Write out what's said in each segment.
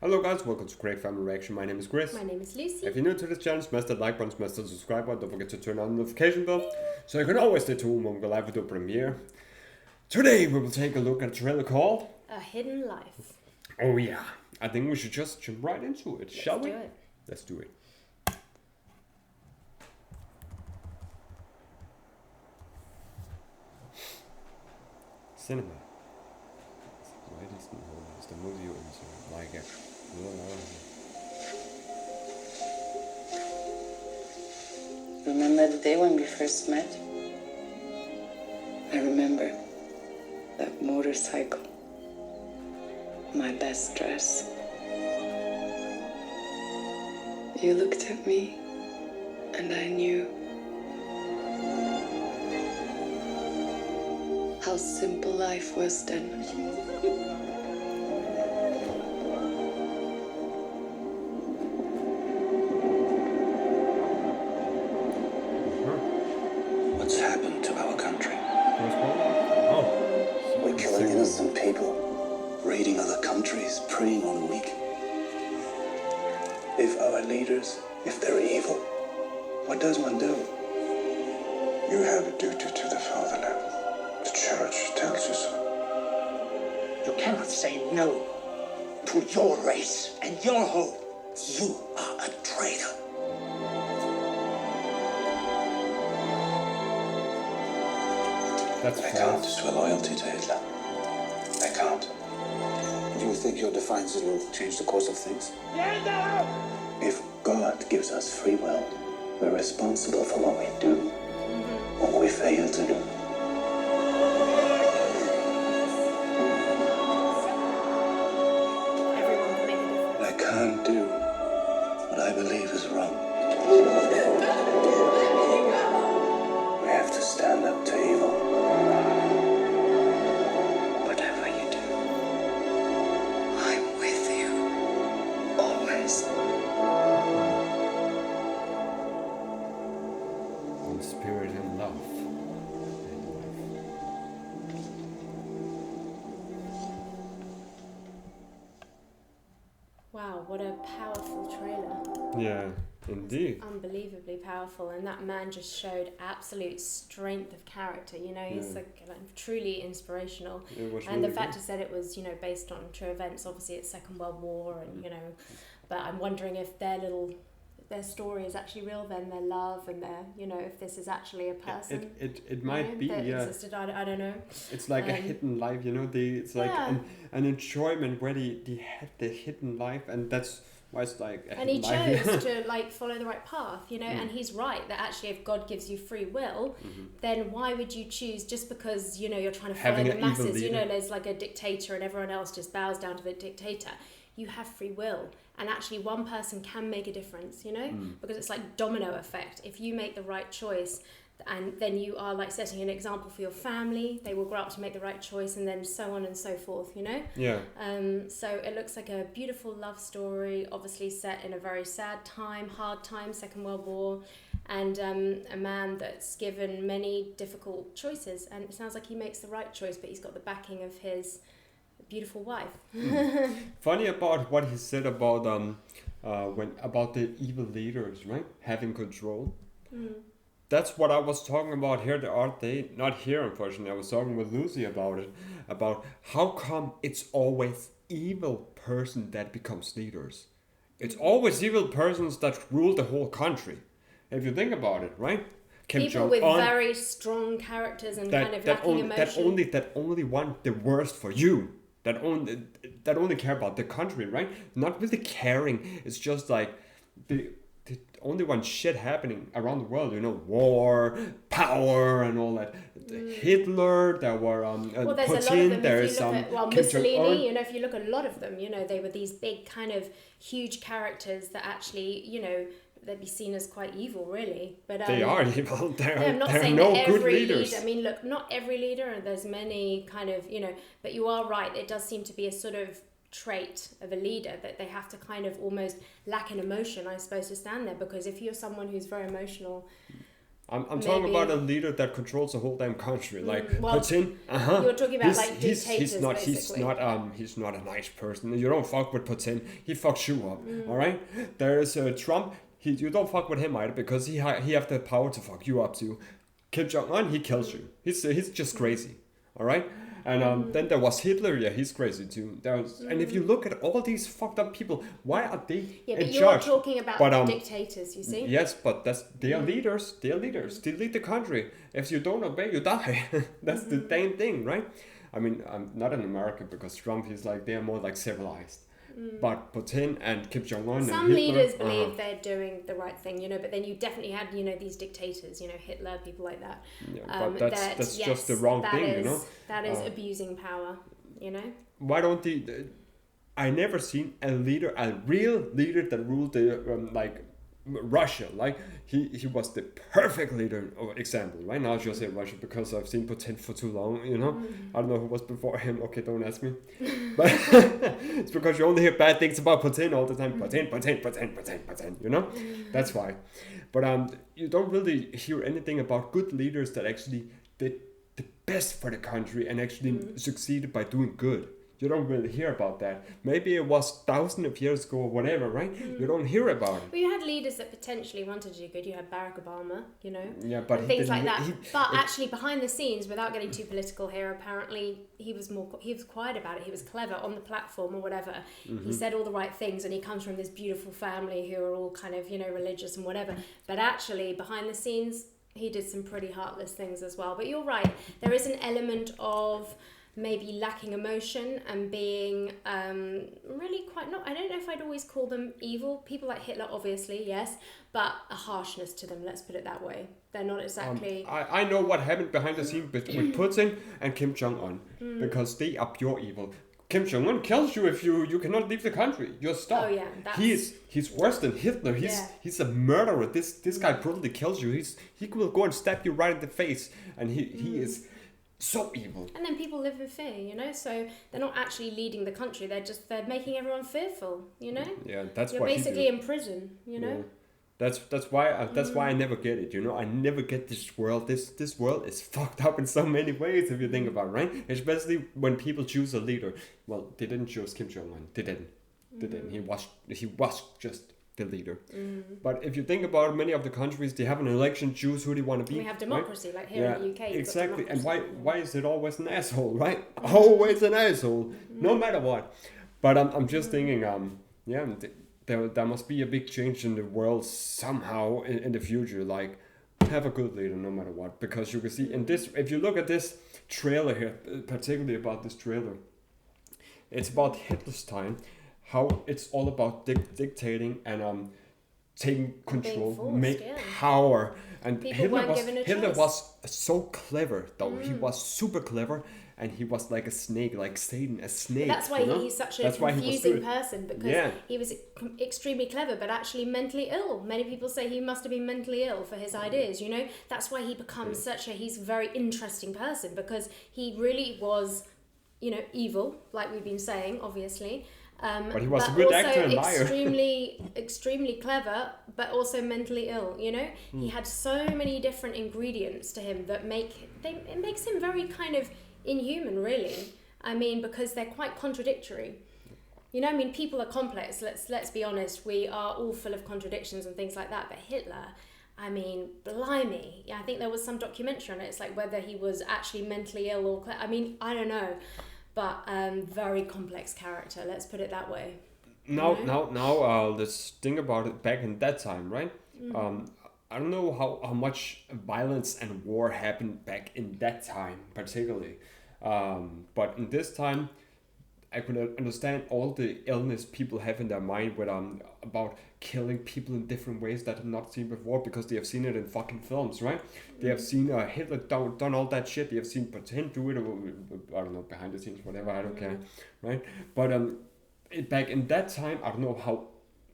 Hello guys, welcome to Craig Family Reaction. My name is Chris. My name is Lucy. If you're new to this channel, smash that like button, smash that subscribe button, don't forget to turn on the notification bell so you can always stay tuned when we go live with the premiere. Today we will take a look at a trailer called A Hidden Life. Oh yeah, I think we should just jump right into it, shall we? Let's Let's do do it. it. Cinema. Why is the movie you into like it? Remember the day when we first met? I remember that motorcycle, my best dress. You looked at me and I knew how simple life was then. What's happened to our country? Oh. We're killing innocent people, raiding other countries, preying on the weak. If our leaders, if they're evil, what does one do? You have a duty to the fatherland. The church tells you so. You cannot say no to your race and your home. You are a traitor. That's I false. can't swear loyalty to Hitler. I can't. Do you think your defiances will change the course of things? If God gives us free will, we're responsible for what we do or what we fail to do. Everyone can make a difference. I can't do what I believe is wrong. We have to stand up to evil. Whatever you do, I'm with you, always. In spirit and love. Wow, what a powerful trailer. Yeah, indeed. Unbelievably powerful. And that man just showed absolute strength of character. You know, he's like truly inspirational. It was And really the fact good. he said it was, you know, based on true events. Obviously, it's Second World War, and you know, but I'm wondering if their story is actually real. Then their love and their, you know, if this is actually a person. It might be, that yeah. existed. I don't know. It's like a hidden life, you know. It's like Yeah. an enjoyment where they had the hidden life, and that's why it's like a And he hidden life. chose to like follow the right path, you know. And he's right that actually, if God gives you free will, then why would you choose just because, you know, you're trying to follow Having the an evil masses? You know, leader. there's like a dictator, and everyone else just bows down to the dictator. You have free will, and actually, one person can make a difference, you know, because it's like domino effect. If you make the right choice, and then you are like setting an example for your family, they will grow up to make the right choice, and then so on and so forth, you know. Yeah. So it looks like a beautiful love story, obviously set in a very sad time, hard time, Second World War, and a man that's given many difficult choices, and it sounds like he makes the right choice, but he's got the backing of his beautiful wife. Funny about what he said about about the evil leaders, right? Having control. That's what I was talking about here the other day. Not here, unfortunately. I was talking with Lucy about it. About how come it's always evil person that becomes leaders. It's always evil persons that rule the whole country. If you think about it, right? People with very strong characters and kind of lacking emotion. That only want the worst for you. That only care about the country, right? Not really caring. It's just like the only one shit happening around the world, you know, war, power, and all that. Hitler, there were Well, there's Putin, a lot of them. there If is you look some at, well, Kim Jong-un. Mussolini, you know, if you look at a lot of them, you know, they were these big kind of huge characters that actually, you know, they'd be seen as quite evil, really. But They are evil. I'm not They're saying no that good every leaders. leader. I mean, look, not every leader, and there's many kind of, you know, but you are right. It does seem to be a sort of trait of a leader that they have to kind of almost lack an emotion, I suppose, to stand there. Because if you're someone who's very emotional, I'm talking about a leader that controls the whole damn country. Like well, Putin. You're talking about like dictators, he's not basically. he's not a nice person. You don't fuck with Putin. He fucks you up. All right. There's Trump. You don't fuck with him either because he have the power to fuck you up too. Kim Jong-un, he kills you. He's just crazy. All right. And then there was Hitler. Yeah, he's crazy too. And if you look at all these fucked up people, why are they but in you're charge? talking about dictators, you see? Yes, but they are leaders. They are leaders. They lead the country. If you don't obey, you die. That's the damn thing, right? I mean, I'm not in America because Trump, he's like, they're more like civilized. But Putin and Kim Jong-un Some and Hitler, leaders believe they're doing the right thing, but then you definitely had, these dictators, Hitler, people like that. Yeah, but that's just the wrong thing, That is abusing power, Why don't I never seen a real leader that ruled the Russia. Like he was the perfect leader or example. Right now, I just say Russia because I've seen Putin for too long. I don't know who was before him. Okay, don't ask me. But it's because you only hear bad things about Putin all the time. Putin. That's why. But you don't really hear anything about good leaders that actually did the best for the country and actually succeeded by doing good. You don't really hear about that. Maybe it was thousands of years ago or whatever, right? You don't hear about it. Well, you had leaders that potentially wanted to do good. You had Barack Obama, Yeah, but and things like that. Actually, behind the scenes, without getting too political here, apparently he was quiet about it. He was clever on the platform or whatever. He said all the right things, and he comes from this beautiful family who are all kind of religious and whatever. But actually, behind the scenes, he did some pretty heartless things as well. But you're right. There is an element of maybe lacking emotion and being really quite I don't know if I'd always call them evil. People like Hitler, obviously, yes, but a harshness to them, let's put it that way. They're not exactly... I know what happened behind the scenes with Putin and Kim Jong-un, because they are pure evil. Kim Jong-un kills you if you cannot leave the country. You're stuck. Oh, yeah. He's worse than Hitler. He's a murderer. This guy brutally kills you. He will go and stab you right in the face, and he is... so evil. And then people live in fear, so they're not actually leading the country. They're making everyone fearful, Yeah, that's You're what basically in prison, Yeah. That's why I never get it. I never get this world. This world is fucked up in so many ways if you think about it, right? Especially when people choose a leader. Well, they didn't choose Kim Jong-un. They didn't. He was just the leader. But if you think about many of the countries, they have an election, choose who they want to be. We have democracy, right? Like here in the UK. Exactly. And why is it always an asshole, right? Always an asshole, no matter what. But I'm just thinking, there must be a big change in the world somehow in the future. Like, have a good leader no matter what, because you can see in this. If you look at this trailer here, particularly about this trailer, it's about Hitler's time. How it's all about dictating and taking control, power. And Hitler was so clever, though. He was super clever, and he was like a snake, like Satan, a snake. But that's why he's such a confusing person, because he was extremely clever, but actually mentally ill. Many people say he must have been mentally ill for his ideas, That's why he becomes he's a very interesting person, because he really was, evil, like we've been saying, obviously. But he was a good actor and liar. extremely clever, but also mentally ill. He had so many different ingredients to him that it makes him very kind of inhuman, really. I mean, because they're quite contradictory. People are complex. Let's be honest. We are all full of contradictions and things like that. But Hitler, blimey. Yeah, I think there was some documentary on it. It's like whether he was actually mentally ill or... I don't know. But very complex character, let's put it that way. Now, let's think about it back in that time, right? I don't know how much violence and war happened back in that time, particularly. But in this time, I could understand all the illness people have in their mind with about killing people in different ways that have not seen before, because they have seen it in fucking films, right? They have seen Hitler done all that shit. They have seen Putin do it, I don't know, behind the scenes, whatever, I don't care, right? But back in that time, I don't know how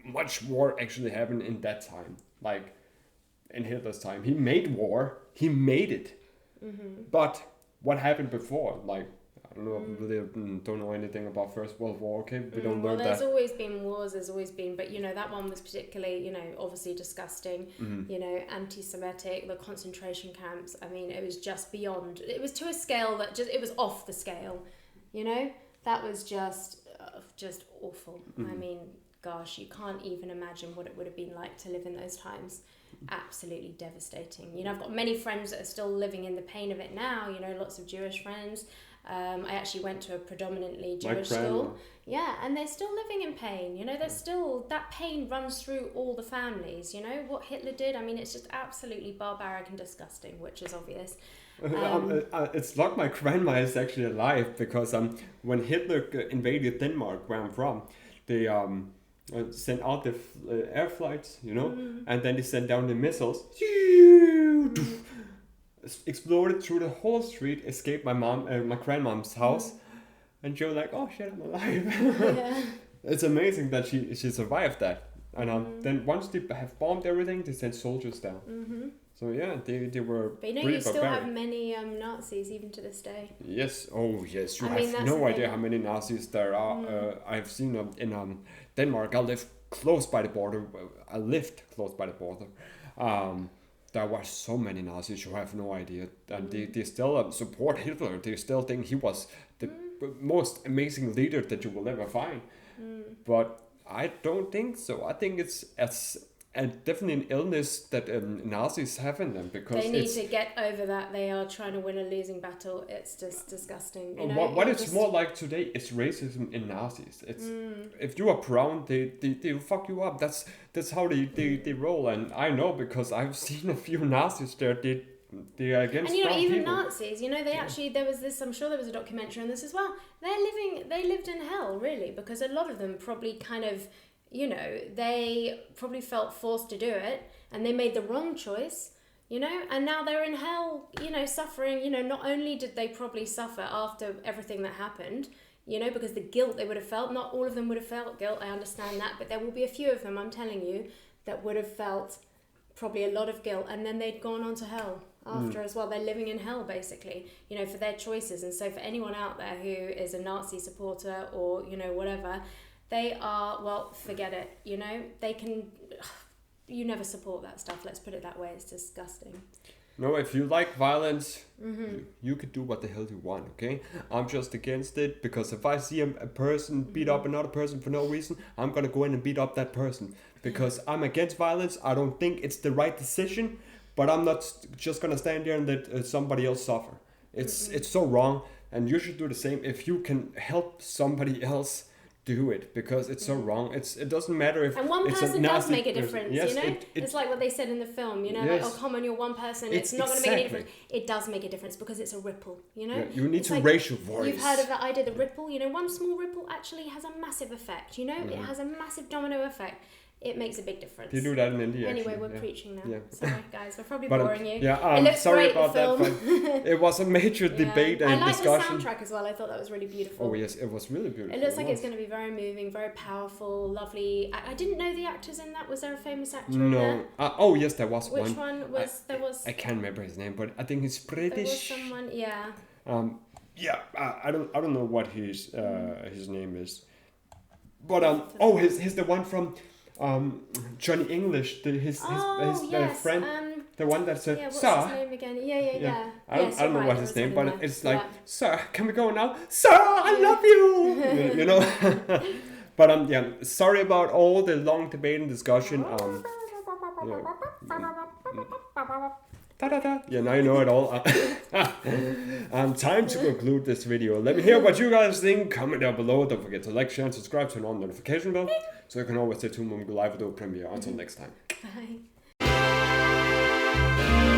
much war actually happened in that time. Like, in Hitler's time, he made war, he made it. But what happened before? Like, I don't know, really don't know anything about First World War, okay? We don't well, learn there's that. always been wars, there's always been, but that one was particularly, obviously disgusting, anti-Semitic, the concentration camps. I mean, it was just beyond, it was to a scale that it was off the scale, that was just awful. I mean, gosh, you can't even imagine what it would have been like to live in those times. Absolutely devastating. I've got many friends that are still living in the pain of it now, lots of Jewish friends. I actually went to a predominantly Jewish school. Yeah, and they're still living in pain. They're still, that pain runs through all the families. What Hitler did, I mean, it's just absolutely barbaric and disgusting, which is obvious. It's like my grandma is actually alive, because when Hitler invaded Denmark, where I'm from, they sent out the air flights, and then they sent down the missiles, exploded through the whole street, escaped my grandmom's house, and she was like, "Oh shit, I'm alive." Yeah. It's amazing that she survived that. And then once they have bombed everything, they sent soldiers down. So yeah, they were. But you still have many Nazis even to this day. Yes. Oh yes. You I mean, have no idea how many Nazis there are. I've seen them in Denmark. I live close by the border. I lived close by the border. There were so many Nazis. You have no idea, and they still support Hitler. They still think he was the most amazing leader that you will ever find. But I don't think so. I think it's definitely an illness that Nazis have in them, because they need to get over that. They are trying to win a losing battle. It's just disgusting. What it's more like today is racism in Nazis. It's if you are brown, they fuck you up. That's how they roll. And I know, because I've seen a few Nazis there. They are against brown even people. Nazis, they actually, there was this, I'm sure there was a documentary on this as well. They lived in hell, really, because a lot of them probably kind of, they probably felt forced to do it, and they made the wrong choice, and now they're in hell, suffering. Not only did they probably suffer after everything that happened, because the guilt they would have felt, not all of them would have felt guilt, I understand that, but there will be a few of them, I'm telling you, that would have felt probably a lot of guilt, and then they'd gone on to hell after as well. They're living in hell, basically, for their choices. And so for anyone out there who is a Nazi supporter or, whatever, they are, well, forget it, they can, you never support that stuff, let's put it that way. It's disgusting. No, if you like violence, you could do what the hell you want, okay? I'm just against it, because if I see a person beat up another person for no reason, I'm gonna go in and beat up that person, because I'm against violence. I don't think it's the right decision, but I'm not just gonna stand there and let somebody else suffer. It's so wrong, and you should do the same. If you can help somebody else, do it, because it's so wrong. It doesn't matter if and one it's person a does nasty make a difference. Yes, it's like what they said in the film. Yes. Like, oh come on, you're one person. It's not going to make any difference. It does make a difference, because it's a ripple. Yeah, you need it's to like, raise your voice. You've heard of that idea, the ripple. One small ripple actually has a massive effect. It has a massive domino effect. It makes a big difference. They do that in India. Anyway, actually. we're preaching now. Yeah. Sorry, guys, we're probably But, boring you. Yeah, it looks sorry great, about the that. film. But it was a major debate and I like discussion. the soundtrack as well. I thought that was really beautiful. Oh yes, it was really beautiful. It looks like it's going to be very moving, very powerful, lovely. I didn't know the actors in that. Was there a famous actor in there? Oh yes, there was one. Which one was there? Was I can't remember his name, but I think he's British. There was someone, yeah. I don't know what his name is, but he's the one from Johnny English, his friend, the one that said, what's "Sir." his name again? Yeah. I don't know what his name, but it's like, Yeah. "Sir, can we go now? Sir, I love you." But sorry about all the long debate and discussion. Yeah, now you know it all. Time to conclude this video. Let me hear what you guys think. Comment down below. Don't forget to like, share, and subscribe. Turn on the notification bell so you can always stay tuned when we go live with the premiere. Until next time. Bye.